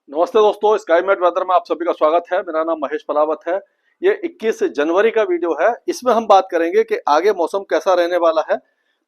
नमस्ते दोस्तों, स्काईमेट वेदर में आप सभी का स्वागत है। मेरा नाम महेश पलावत है। ये 21 जनवरी का वीडियो है। इसमें हम बात करेंगे कि आगे मौसम कैसा रहने वाला है।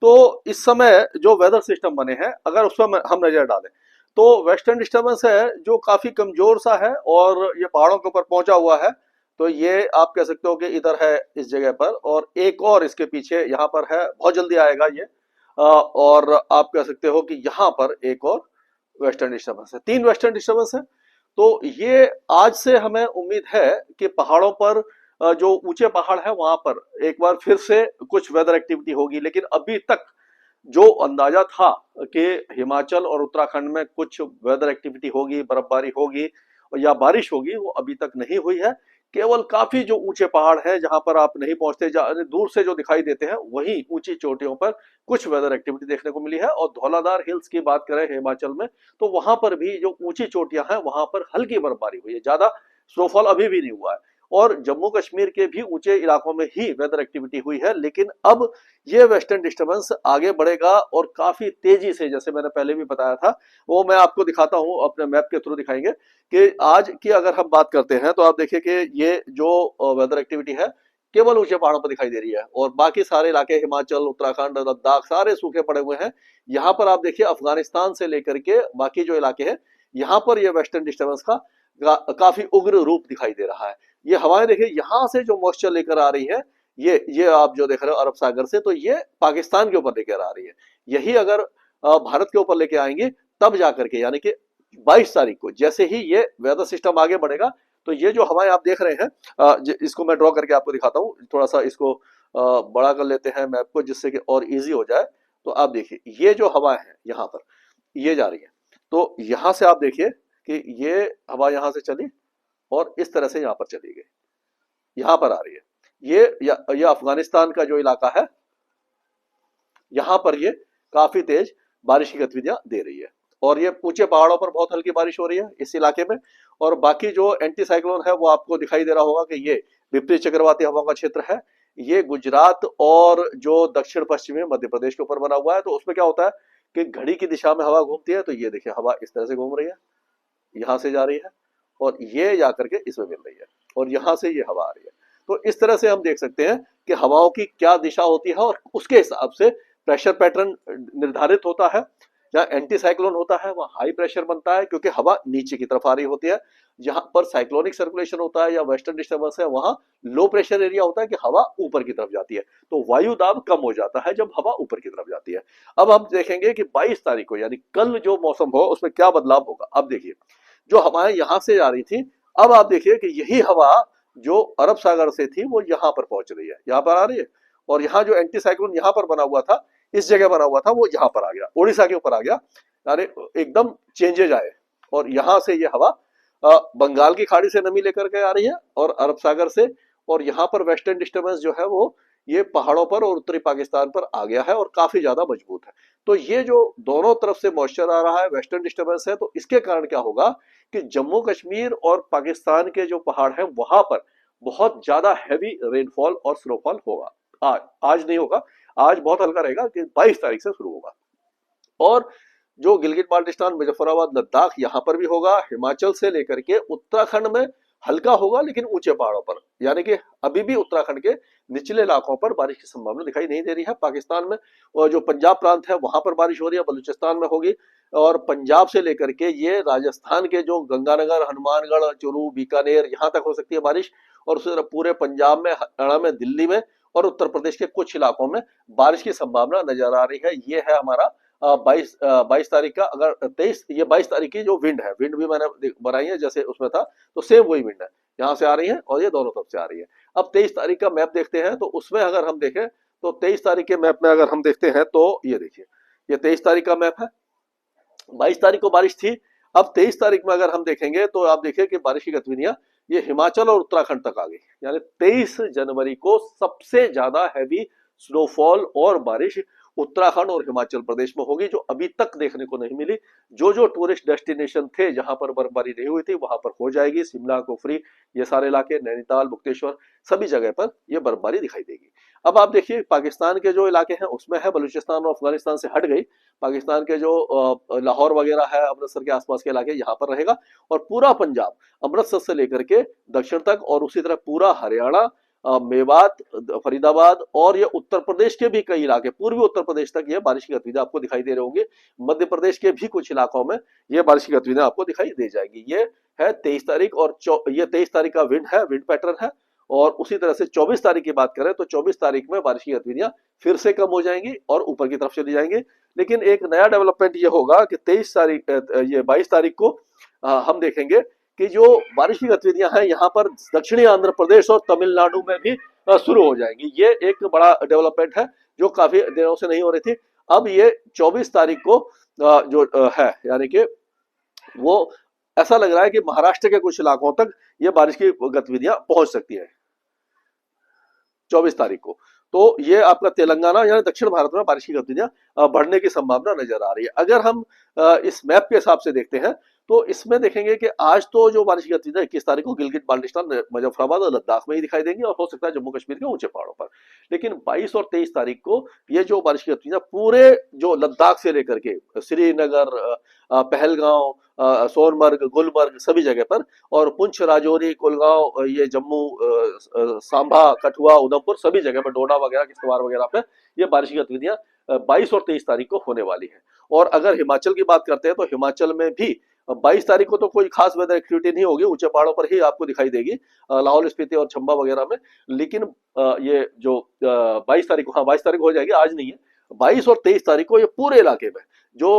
तो इस समय जो वेदर सिस्टम बने हैं, अगर उस पर हम नजर डालें तो वेस्टर्न डिस्टर्बेंस है जो काफी कमजोर सा है और ये पहाड़ों के ऊपर पहुंचा हुआ है। तो ये आप कह सकते हो कि इधर है इस जगह पर, और एक और इसके पीछे यहाँ पर है, बहुत जल्दी आएगा ये। और आप कह सकते हो कि यहाँ पर एक और वेस्टर्न डिस्टर्बेंस है, तीन वेस्टर्न डिस्टर्बेंस है। तो ये आज से हमें उम्मीद है कि पहाड़ों पर जो ऊंचे पहाड़ है वहां पर एक बार फिर से कुछ वेदर एक्टिविटी होगी। लेकिन अभी तक जो अंदाजा था कि हिमाचल और उत्तराखंड में कुछ वेदर एक्टिविटी होगी, बर्फबारी होगी या बारिश होगी, वो अभी तक नहीं हुई है। केवल काफी जो ऊंचे पहाड़ हैं जहां पर आप नहीं पहुंचते, दूर से जो दिखाई देते हैं, वही ऊंची चोटियों पर कुछ वेदर एक्टिविटी देखने को मिली है। और धौलाधार हिल्स की बात करें हिमाचल में, तो वहां पर भी जो ऊंची चोटियां हैं वहां पर हल्की बर्फबारी हुई है, ज्यादा स्नोफॉल अभी भी नहीं हुआ है। और जम्मू कश्मीर के भी ऊंचे इलाकों में ही वेदर एक्टिविटी हुई है। लेकिन अब ये वेस्टर्न डिस्टर्बेंस आगे बढ़ेगा और काफी तेजी से, जैसे मैंने पहले भी बताया था, वो मैं आपको दिखाता हूं, अपने मैप के थ्रू दिखाएंगे कि आज की अगर हम बात करते हैं तो आप देखिए कि ये जो वेदर एक्टिविटी है केवल ऊंचे पहाड़ों पर दिखाई दे रही है, और बाकी सारे इलाके हिमाचल, उत्तराखंड, लद्दाख सारे सूखे पड़े हुए हैं। यहाँ पर आप देखिए अफगानिस्तान से लेकर के बाकी जो इलाके हैं, यहाँ पर ये वेस्टर्न डिस्टर्बेंस का काफी उग्र रूप दिखाई दे रहा है। ये हवाएं देखिए यहाँ से जो मॉइस्चर लेकर आ रही है, ये आप जो देख रहे हो अरब सागर से, तो ये पाकिस्तान के ऊपर लेकर आ रही है। यही अगर भारत के ऊपर लेके आएंगे तब जाकर के, यानी कि 22 तारीख को जैसे ही ये वेदर सिस्टम आगे बढ़ेगा, तो ये जो हवाएं आप देख रहे हैं, इसको मैं ड्रॉ करके आपको दिखाता हूँ। थोड़ा सा इसको बड़ा कर लेते हैं मैप को, जिससे कि और इजी हो जाए। तो आप देखिए ये जो हवा है यहाँ पर ये जा रही है, तो यहाँ से आप देखिए कि ये हवा यहाँ से चली और इस तरह से यहाँ पर चली गई, यहाँ पर आ रही है। ये अफगानिस्तान का जो इलाका है, यहाँ पर ये काफी तेज बारिश की गतिविधियां दे रही है। और ये ऊंचे पहाड़ों पर बहुत हल्की बारिश हो रही है इस इलाके में। और बाकी जो एंटी साइक्लोन है वो आपको दिखाई दे रहा होगा कि ये विपरीत चक्रवाती हवा का क्षेत्र है। ये गुजरात और जो दक्षिण पश्चिमी मध्य प्रदेश के ऊपर बना हुआ है। तो उसमें क्या होता है कि घड़ी की दिशा में हवा घूमती है, तो ये देखिए हवा इस तरह से घूम रही है, यहाँ से जा रही है और ये जाकर के इसमें मिल रही है, और यहाँ से ये हवा आ रही है। तो इस तरह से हम देख सकते हैं कि हवाओं की क्या दिशा होती है, और उसके हिसाब से प्रेशर पैटर्न निर्धारित होता है। जहाँ एंटी साइक्लोन होता है वहाँ हाई प्रेशर बनता है, क्योंकि हवा नीचे की तरफ आ रही होती है। जहां पर साइक्लोनिक सर्कुलेशन होता है या वेस्टर्न डिस्टर्बेंस है, वहां लो प्रेशर एरिया होता है कि हवा ऊपर की तरफ जाती है। तो वायु दाब कम हो जाता है जब हवा ऊपर की तरफ जाती है। अब हम देखेंगे कि 22 तारीख को, यानी कल जो मौसम हो उसमें क्या बदलाव होगा। अब देखिए जो हवाएं यहां से जा रही थी, अब आप देखिए कि यही हवा जो अरब सागर से थी वो यहाँ पर पहुंच रही है, यहाँ पर आ रही है। और यहाँ जो एंटी साइक्लोन यहाँ पर बना हुआ था, इस जगह बना हुआ था, वो यहाँ पर आ गया, उड़ीसा के ऊपर आ गया। यानी एकदम चेंजेज आए। और यहाँ से ये हवा बंगाल की खाड़ी से नमी लेकर के आ रही है और अरब सागर से। और यहाँ पर वेस्टर्न डिस्टर्बेंस जो है वो ये पहाड़ों पर और उत्तरी पाकिस्तान पर आ गया है और काफी ज्यादा मजबूत है। तो ये जो दोनों तरफ से मॉइस्चर आ रहा है, वेस्टर्न डिस्टर्बेंस है, तो इसके कारण क्या होगा कि जम्मू कश्मीर और पाकिस्तान के जो पहाड़ हैं वहां पर बहुत ज्यादा हैवी रेनफॉल और स्नोफॉल होगा। आज नहीं होगा, आज बहुत हल्का रहेगा कि 22 तारीख से शुरू होगा। और जो गिलगित बाल्टिस्तान, मुजफ्फराबाद, लद्दाख, यहाँ पर भी होगा। हिमाचल से लेकर के उत्तराखंड में हल्का होगा, लेकिन ऊंचे पहाड़ों पर, यानी कि अभी भी उत्तराखंड के निचले इलाकों पर बारिश की संभावना दिखाई नहीं दे रही है। पाकिस्तान में और जो पंजाब प्रांत है वहां पर बारिश हो रही है, बलूचिस्तान में होगी। और पंजाब से लेकर के ये राजस्थान के जो गंगानगर, हनुमानगढ़, चुरू, बीकानेर, यहाँ तक हो सकती है बारिश। और पूरे पंजाब में, हरियाणा में, दिल्ली में और उत्तर प्रदेश के कुछ इलाकों में बारिश की संभावना नजर आ रही है। ये है हमारा 22 तारीख का। अगर 23, ये 22 तारीख की जो विंड है, विंड भी मैंने बनाई है जैसे उसमें था, तो सेम वही विंड है, यहाँ से आ रही है और ये दोनों तरफ से आ रही है। अब 23 तारीख का मैप देखते हैं, तो उसमें अगर हम देखें तो 23 तारीख के मैप में अगर हम देखते हैं तो ये देखिए, ये 23 तारीख का मैप है। 22 तारीख को बारिश थी। अब 23 तारीख में अगर हम देखेंगे तो आप देखिए कि बारिश की गतिविधियां ये हिमाचल और उत्तराखंड तक आ गई। यानी 23 जनवरी को सबसे ज्यादा हैवी स्नोफॉल और बारिश उत्तराखंड और हिमाचल प्रदेश में होगी, जो अभी तक देखने को नहीं मिली। जो जो टूरिस्ट डेस्टिनेशन थे जहां पर बर्फबारी नहीं हुई थी वहां पर हो जाएगी। शिमला, कुफरी, ये सारे इलाके, नैनीताल, मुक्तेश्वर, सभी जगह पर ये बर्फबारी दिखाई देगी। अब आप देखिए पाकिस्तान के जो इलाके हैं उसमें है, बलूचिस्तान और अफगानिस्तान से हट गई। पाकिस्तान के जो लाहौर वगैरह है, अमृतसर के आसपास के इलाके, यहाँ पर रहेगा। और पूरा पंजाब, अमृतसर से लेकर के दक्षिण तक, और उसी तरह पूरा हरियाणा, मेवात, फरीदाबाद, और ये उत्तर प्रदेश के भी कई इलाके, पूर्वी उत्तर प्रदेश तक ये बारिश की गतिविधियां आपको दिखाई दे रहे होंगे। मध्य प्रदेश के भी कुछ इलाकों में ये बारिश की गतिविधियां आपको दिखाई दे जाएगी। ये है 23 तारीख, और ये 23 तारीख का विंड है, विंड पैटर्न है। और उसी तरह से 24 तारीख की बात करें तो 24 तारीख में बारिश की गतिविधियां फिर से कम हो जाएंगी और ऊपर की तरफ चली जाएंगी। लेकिन एक नया डेवलपमेंट ये होगा कि 23 तारीख, ये 22 तारीख को हम देखेंगे कि जो बारिश की गतिविधियां हैं यहाँ पर दक्षिणी आंध्र प्रदेश और तमिलनाडु में भी शुरू हो जाएंगी। ये एक बड़ा डेवलपमेंट है जो काफी दिनों से नहीं हो रही थी। अब ये 24 तारीख को जो है, यानी कि वो ऐसा लग रहा है कि महाराष्ट्र के कुछ इलाकों तक ये बारिश की गतिविधियां पहुंच सकती है 24 तारीख को। तो ये आपका तेलंगाना यानी दक्षिण भारत में बारिश की गतिविधियां बढ़ने की संभावना नजर आ रही है। अगर हम इस मैप के हिसाब से देखते हैं तो इसमें देखेंगे कि आज तो जो बारिश की गतिविधियां 21 तारीख को गिलगित बाल्टिस्तान, मुजफ्फराबाद और लद्दाख में ही दिखाई देंगी, और हो सकता है जम्मू कश्मीर के ऊंचे पहाड़ों पर। लेकिन 22 और 23 तारीख को ये जो बारिश की गतिविधियां पूरे जो लद्दाख से लेकर के श्रीनगर, पहलगांव, सोनमर्ग, गुलमर्ग, सभी जगह पर, और पुंछ, राजौरी, कुलगांव, ये जम्मू, सांभा, कठुआ, उधमपुर, सभी जगह पर, डोडा वगैरह, किश्तवाड़ वगैरह पे ये बारिश की गतिविधियां 22 और 23 तारीख को होने वाली है। और अगर हिमाचल की बात करते हैं तो हिमाचल में भी 22 तारीख को तो कोई खास वेदर एक्टिविटी नहीं होगी, ऊंचे पहाड़ों पर ही आपको दिखाई देगी, लाहौल स्पीति और चंबा वगैरह में। लेकिन ये जो 22 तारीख को, हाँ 22 तारीख को हो जाएगी, आज नहीं है, 22 और 23 तारीख को ये पूरे इलाके में जो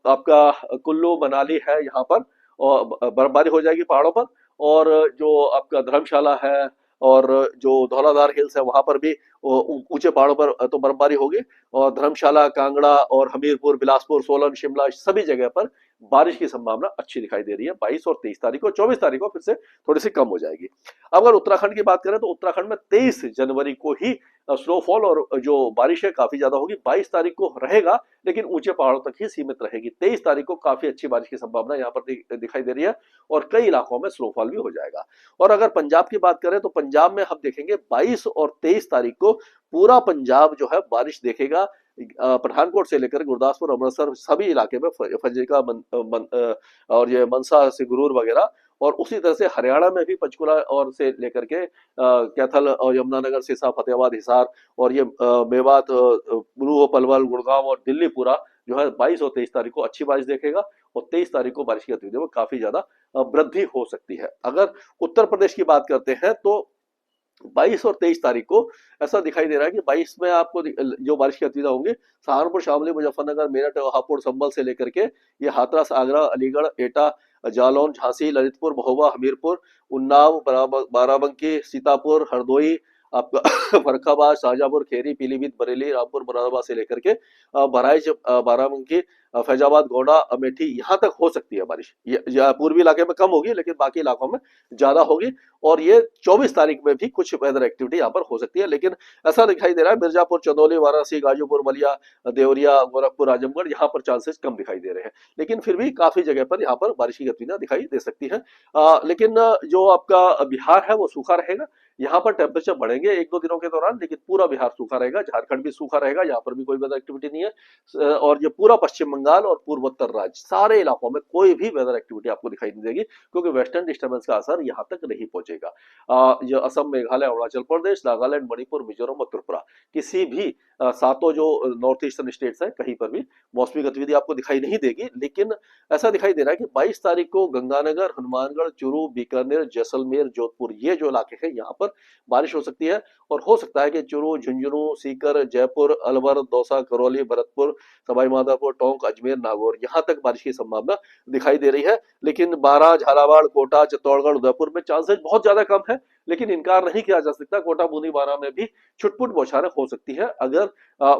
आपका कुल्लू, मनाली है, यहाँ पर बर्फबारी हो जाएगी पहाड़ों पर। और जो आपका धर्मशाला है और जो धौलाधार हिल्स है वहां पर भी ऊंचे पहाड़ों पर तो बर्फबारी होगी। और धर्मशाला, कांगड़ा और हमीरपुर, बिलासपुर, सोलन, शिमला, सभी जगह पर बारिश की संभावना अच्छी दिखाई दे रही है 22 और 23 तारीख को। 24 तारीख को फिर से थोड़ी सी कम हो जाएगी। अब अगर उत्तराखंड की बात करें तो उत्तराखंड में 23 जनवरी को ही स्नोफॉल और जो बारिश है काफी ज्यादा होगी। 22 तारीख को रहेगा लेकिन ऊंचे पहाड़ों तक ही सीमित रहेगी। 23 तारीख को काफी अच्छी बारिश की संभावना यहाँ पर दिखाई दे रही है, और कई इलाकों में स्नोफॉल भी हो जाएगा। और अगर पंजाब की बात करें तो पंजाब में हम देखेंगे 22 और 23 तारीख को पूरा पंजाब जो है बारिश देखेगा। पठानकोट से लेकर गुरदासपुर, अमृतसर, सभी इलाके में, फजीका, और ये मनसा, सिगरूर वगैरह, और उसी तरह से हरियाणा में भी पंचकुला और से लेकर के कैथल और यमुनानगर, सिरसा, फतेहाबाद, हिसार, और ये मेवात, नूंह, पलवल, गुड़गांव और दिल्ली पूरा जो है 22 और 23 तारीख को अच्छी बारिश देखेगा। और 23 तारीख को बारिश की गतिविधियों में काफी ज्यादा वृद्धि हो सकती है। अगर उत्तर प्रदेश की बात करते हैं तो 22 और 23 तारीख को ऐसा दिखाई दे रहा है कि 22 में आपको जो बारिश की गतिविधियां होंगी, सहारनपुर, शामली, मुजफ्फरनगर, मेरठ, हापुड़, संभल से लेकर के ये हाथरस, आगरा, अलीगढ़, एटा, जालौन, झांसी, ललितपुर, महोबा, हमीरपुर, उन्नाव, बाराबंकी, सीतापुर, हरदोई, आपका फर्रुखाबाद, शाहजहांपुर, खेरी, पीलीभीत, बरेली, रामपुर, मुरादाबाद से लेकर के बहराइच, बाराबंकी, फैजाबाद, गोंडा, अमेठी, यहाँ तक हो सकती है बारिश। ये पूर्वी इलाके में कम होगी लेकिन बाकी इलाकों में ज्यादा होगी। और ये 24 तारीख में भी कुछ वेदर एक्टिविटी यहाँ पर हो सकती है। लेकिन ऐसा दिखाई दे रहा है मिर्जापुर, चंदौली, वाराणसी, गाजीपुर, बलिया, देवरिया, गोरखपुर, आजमगढ़, यहाँ पर चांसेस कम दिखाई दे रहे हैं। लेकिन फिर भी काफी जगह पर यहाँ पर बारिश की गतिविधियां दिखाई दे सकती है। लेकिन जो आपका बिहार है वो सूखा रहेगा। यहाँ पर टेम्परेचर बढ़ेंगे 1-2 दिनों के दौरान, लेकिन पूरा बिहार सूखा रहेगा। झारखंड भी सूखा रहेगा, यहाँ पर भी कोई वेदर एक्टिविटी नहीं है। और ये पूरा पश्चिम बंगाल और पूर्वोत्तर राज्य, सारे इलाकों में कोई भी वेदर एक्टिविटी आपको दिखाई नहीं देगी, क्योंकि वेस्टर्न डिस्टर्बेंस का असर यहाँ तक नहीं पहुंचेगा। ये असम, मेघालय, अरुणाचल प्रदेश, नागालैंड, मणिपुर, मिजोरम और त्रिपुरा, किसी भी सातों जो नॉर्थ ईस्टर्न स्टेट्स हैं, कहीं पर भी मौसमी गतिविधि आपको दिखाई नहीं देगी। लेकिन ऐसा दिखाई दे रहा है कि 22 तारीख को गंगानगर, हनुमानगढ़, चूरू, बीकानेर, जैसलमेर, जोधपुर, ये जो इलाके हैं यहाँ पर बारिश हो सकती है। और हो सकता है कि चूरू, झुंझुनू, सीकर, जयपुर, अलवर, दौसा, करौली, भरतपुर, सवाई माधोपुर, टोंक, अजमेर, नागौर, यहाँ तक बारिश की संभावना दिखाई दे रही है। लेकिन बारां, झालावाड़, कोटा, चित्तौड़गढ़, उदयपुर में चांसेस बहुत ज्यादा कम है। लेकिन इनकार नहीं किया जा सकता, कोटा बूंदी बारा में भी छुटपुट बौछारें हो सकती है अगर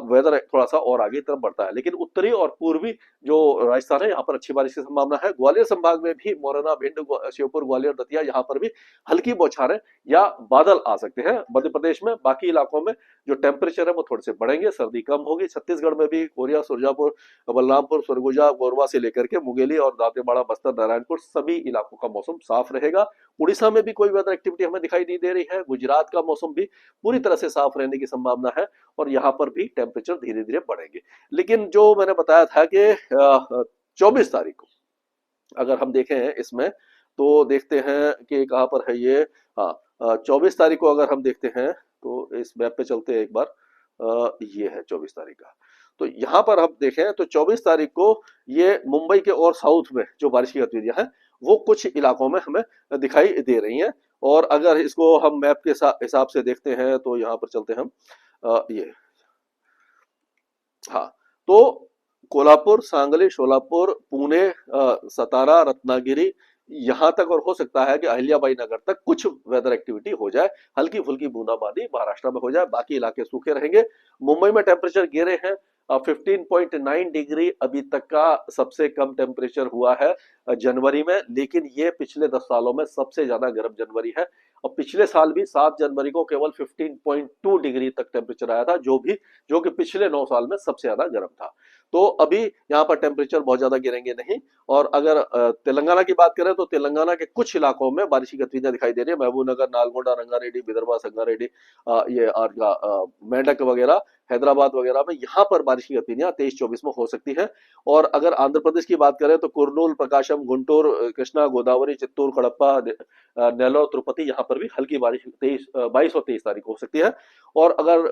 वेदर थोड़ा सा और आगे तरफ बढ़ता है। लेकिन उत्तरी और पूर्वी जो राजस्थान है यहाँ पर अच्छी बारिश की संभावना है। ग्वालियर संभाग में भी मोरना, भिंड, श्योपुर, ग्वालियर, दतिया यहाँ पर भी हल्की बौछारें या बादल आ सकते हैं। मध्य प्रदेश में बाकी इलाकों में जो टेम्परेचर है वो थोड़े से बढ़ेंगे, सर्दी कम होगी। छत्तीसगढ़ में भी कोरिया, सुरजापुर, बलरामपुर, सरगुजा, गोरवा से लेकर के मुंगेली और दांतेवाड़ा, बस्तर, नारायणपुर सभी इलाकों का मौसम साफ रहेगा। उड़ीसा में भी कोई वेदर एक्टिविटी हमें दिखाई नहीं दे रही है। गुजरात का मौसम भी पूरी तरह से साफ रहने की संभावना है और यहाँ पर भी टेम्परेचर धीरे धीरे बढ़ेंगे। लेकिन जो मैंने बताया था कि 24 तारीख को अगर हम देखें इसमें तो देखते हैं कि कहाँ पर है ये। हाँ, 24 तारीख को अगर हम देखते हैं तो इस मैप पे चलते हैं एक बार। ये है 24 तारीख का। तो यहाँ पर हम देखें तो 24 तारीख को ये मुंबई के और साउथ में जो बारिश की गतिविधियां हैं वो कुछ इलाकों में हमें दिखाई दे रही हैं। और अगर इसको हम मैप के हिसाब से देखते हैं तो यहाँ पर चलते हैं हम। ये हाँ, तो कोल्हापुर, सांगली, शोलापुर, पुणे, सतारा, रत्नागिरी यहां तक और हो सकता है कि अहिल्याबाई नगर तक कुछ वेदर एक्टिविटी हो जाए, हल्की फुल्की बूंदाबांदी महाराष्ट्र में हो जाए, बाकी इलाके सूखे रहेंगे। मुंबई में टेम्परेचर गिरे हैं, 15.9 डिग्री अभी तक का सबसे कम टेम्परेचर हुआ है जनवरी में, लेकिन ये पिछले 10 सालों में सबसे ज्यादा गर्म जनवरी है। और पिछले साल भी 7 जनवरी को केवल 15.2 डिग्री तक टेम्परेचर आया था, जो कि पिछले 9 साल में सबसे ज्यादा गर्म था। तो अभी यहाँ पर टेम्परेचर बहुत ज्यादा गिरेंगे नहीं। और अगर तेलंगाना की बात करें तो तेलंगाना के कुछ इलाकों में बारिश की गतिविधियां दिखाई दे रही है। महबूबनगर, नालगोंडा, रंगारेड्डी, विदर्भा, संगारेड्डी, ये और मेंढक वगैरह, हैदराबाद वगैरह में यहाँ पर बारिश की गतिविधियां 23-24 में हो सकती है। और अगर आंध्र प्रदेश की बात करें तो कुर्नूल, प्रकाशम, गुंटूर, कृष्णा, गोदावरी, चित्तूर, कडप्पा, नेल्लोर, तिरुपति यहाँ पर भी हल्की बारिश 22 और 23 तारीख को हो सकती है। और अगर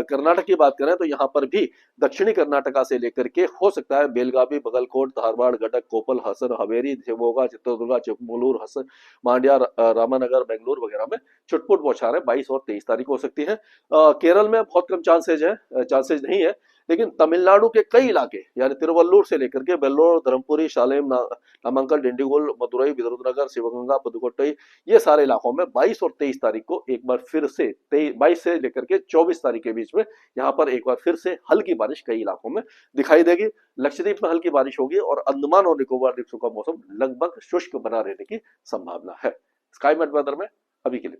कर्नाटक की बात करें तो यहाँ पर भी दक्षिणी कर्नाटका से लेकर के हो सकता है बेलगावी, बगलकोट, धारवाड़, गडक, कोपल, हसन, हवेरी, शिवमोगा, चित्रदुर्गा, चिकमगलूर, हसन, मांड्या, रामानगर, बेंगलुरु वगैरह में छुटपुट बौछारें 22 और 23 तारीख को हो सकती है। केरल में बहुत कम चांसेज नहीं है। लेकिन तमिलनाडु के कई इलाके यानी तिरुवल्लुर से लेकर के वेल्लोर, धर्मपुरी, शालेम, नामांकल, डिंडीगुल, मदुरई, विरुधुनगर, शिवगंगा, पुदुकोट्टई ये सारे इलाकों में 22 और 23 तारीख को एक बार फिर से 22 से लेकर के 24 तारीख के बीच में यहाँ पर एक बार फिर से हल्की बारिश कई इलाकों में दिखाई देगी। लक्षद्वीप में हल्की बारिश होगी और अंडमान और निकोबार द्वीपों का मौसम लगभग शुष्क बना रहने की संभावना है। स्काई मैट वेदर में अभी के लिए